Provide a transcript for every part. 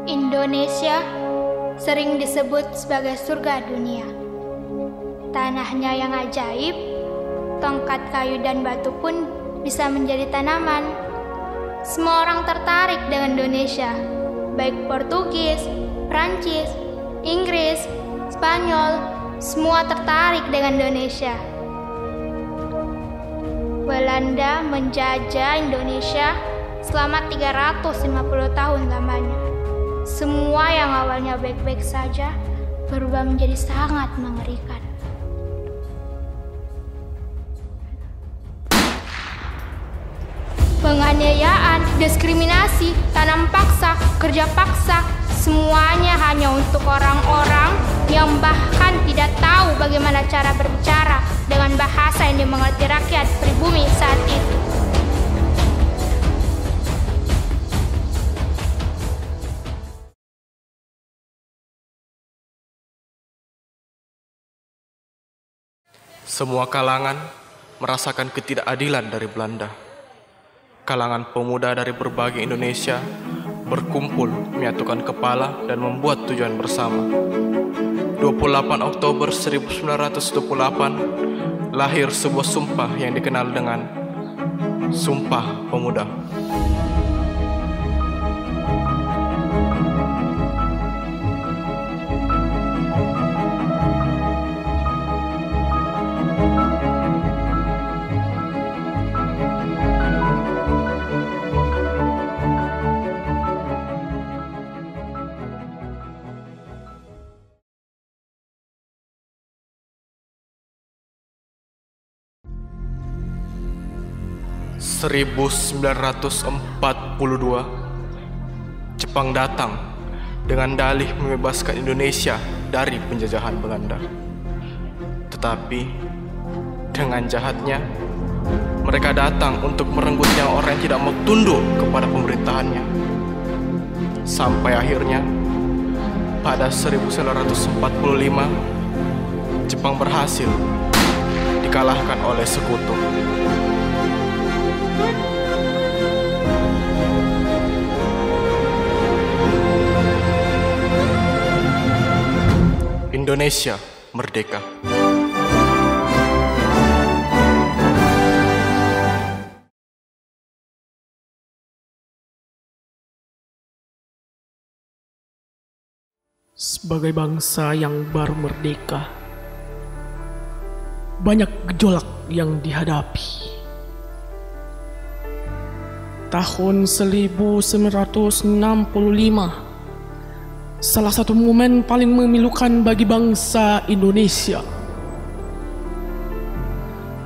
Indonesia sering disebut sebagai surga dunia. Tanahnya yang ajaib, tongkat kayu dan batu pun bisa menjadi tanaman. Semua orang tertarik dengan Indonesia, baik Portugis, Prancis, Inggris, Spanyol, semua tertarik dengan Indonesia. Belanda menjajah Indonesia selama 350 tahun lamanya. Semua yang awalnya baik-baik saja berubah menjadi sangat mengerikan. Penganiayaan, diskriminasi, tanam paksa, kerja paksa, semuanya hanya untuk orang-orang yang bahkan tidak tahu bagaimana cara berbicara dengan bahasa yang dimengerti rakyat pribumi saat itu. Semua kalangan merasakan ketidakadilan dari Belanda. Kalangan pemuda dari berbagai Indonesia berkumpul, menyatukan kepala dan membuat tujuan bersama. 28 Oktober 1928 lahir sebuah sumpah yang dikenal dengan Sumpah Pemuda. (1942) Jepang datang dengan dalih membebaskan Indonesia dari penjajahan Belanda. Tetapi dengan jahatnya mereka datang untuk merenggut nyawa orang yang tidak mau tunduk kepada pemerintahannya. Sampai akhirnya pada 1945 Jepang berhasil dikalahkan oleh sekutu. Indonesia merdeka. Sebagai bangsa yang baru merdeka, banyak gejolak yang dihadapi. Tahun 1965 salah satu momen paling memilukan bagi bangsa Indonesia.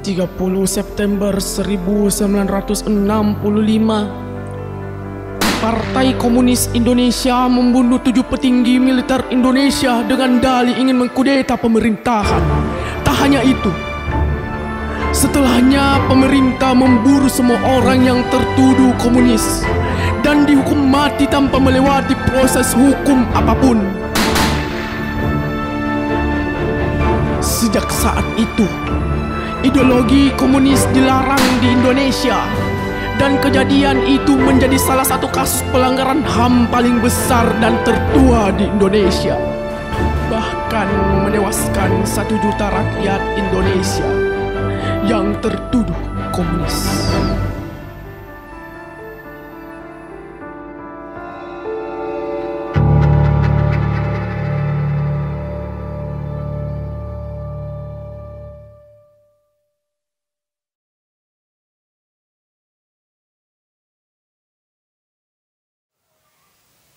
30 September 1965, Partai Komunis Indonesia membunuh 7 petinggi militer Indonesia dengan dalih ingin mengkudeta pemerintahan. Tak hanya itu, setelahnya pemerintah memburu semua orang yang tertuduh komunis dan dihukum mati tanpa melewati proses hukum apapun. Sejak saat itu, ideologi komunis dilarang di Indonesia, dan kejadian itu menjadi salah satu kasus pelanggaran HAM paling besar dan tertua di Indonesia, bahkan menewaskan 1 juta rakyat Indonesia yang tertuduh komunis.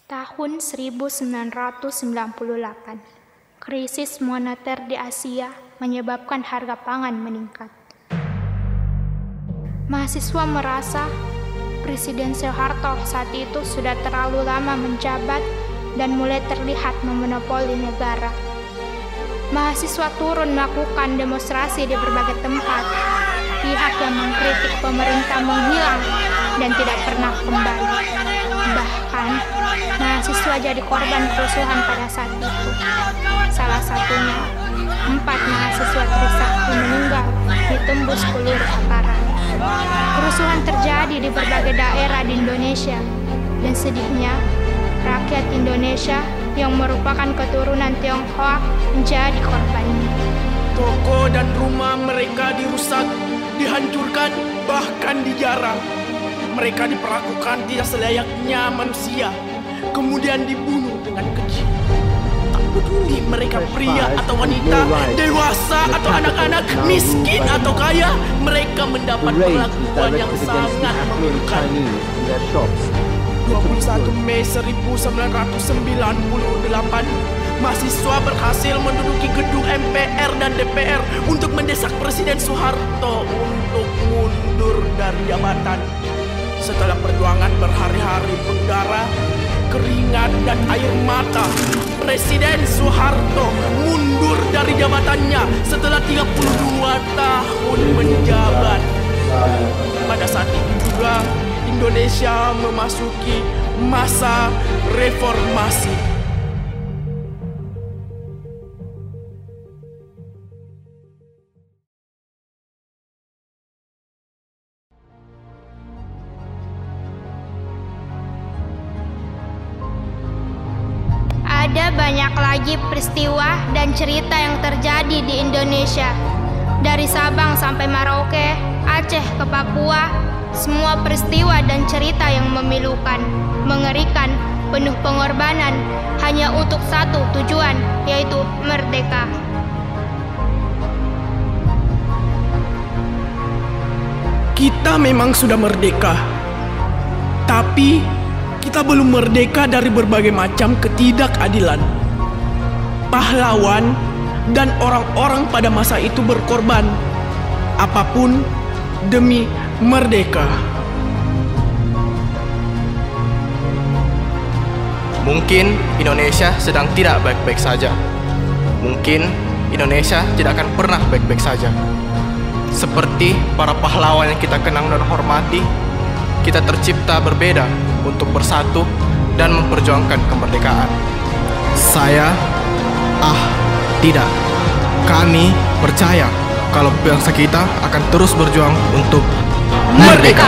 Tahun 1998, krisis moneter di Asia menyebabkan harga pangan meningkat. Mahasiswa merasa Presiden Soeharto saat itu sudah terlalu lama menjabat dan mulai terlihat memonopoli negara. Mahasiswa turun melakukan demonstrasi di berbagai tempat. Pihak yang mengkritik pemerintah menghilang dan tidak pernah kembali. Bahkan, mahasiswa jadi korban kerusuhan pada saat itu. Salah satunya, 4 mahasiswa Trisakti meninggal ditembus peluru aparat. Kerusuhan terjadi di berbagai daerah di Indonesia, dan sedihnya rakyat Indonesia yang merupakan keturunan Tionghoa menjadi korbannya. Toko dan rumah mereka dirusak, dihancurkan, bahkan dijarah. Mereka diperlakukan tidak selayaknya manusia, kemudian dibunuh dengan keji. Tak peduli mereka pria atau wanita, dewasa atau anak-anak, miskin atau kaya, mereka mendapat perlakuan yang sangat memilukan. 21 Mei 1998, mahasiswa berhasil menduduki gedung MPR dan DPR untuk mendesak Presiden Soeharto untuk mundur dari jabatan. Setelah perjuangan berhari-hari berdarah, keringat, dan air mata, Presiden Soeharto mundur dari jabatannya setelah 32 tahun menjabat. Pada saat itu juga Indonesia memasuki masa reformasi. Ada banyak lagi peristiwa dan cerita yang terjadi di Indonesia. Dari Sabang sampai Merauke, Aceh ke Papua, semua peristiwa dan cerita yang memilukan, mengerikan, penuh pengorbanan, hanya untuk satu tujuan, yaitu merdeka. Kita memang sudah merdeka, tapi kita belum merdeka dari berbagai macam ketidakadilan. Pahlawan dan orang-orang pada masa itu berkorban apapun demi merdeka. Mungkin Indonesia sedang tidak baik-baik saja. Mungkin Indonesia tidak akan pernah baik-baik saja. Seperti para pahlawan yang kita kenang dan hormati, kita tercipta berbeda untuk bersatu dan memperjuangkan kemerdekaan. Tidak. Kami percaya kalau bangsa kita akan terus berjuang untuk merdeka.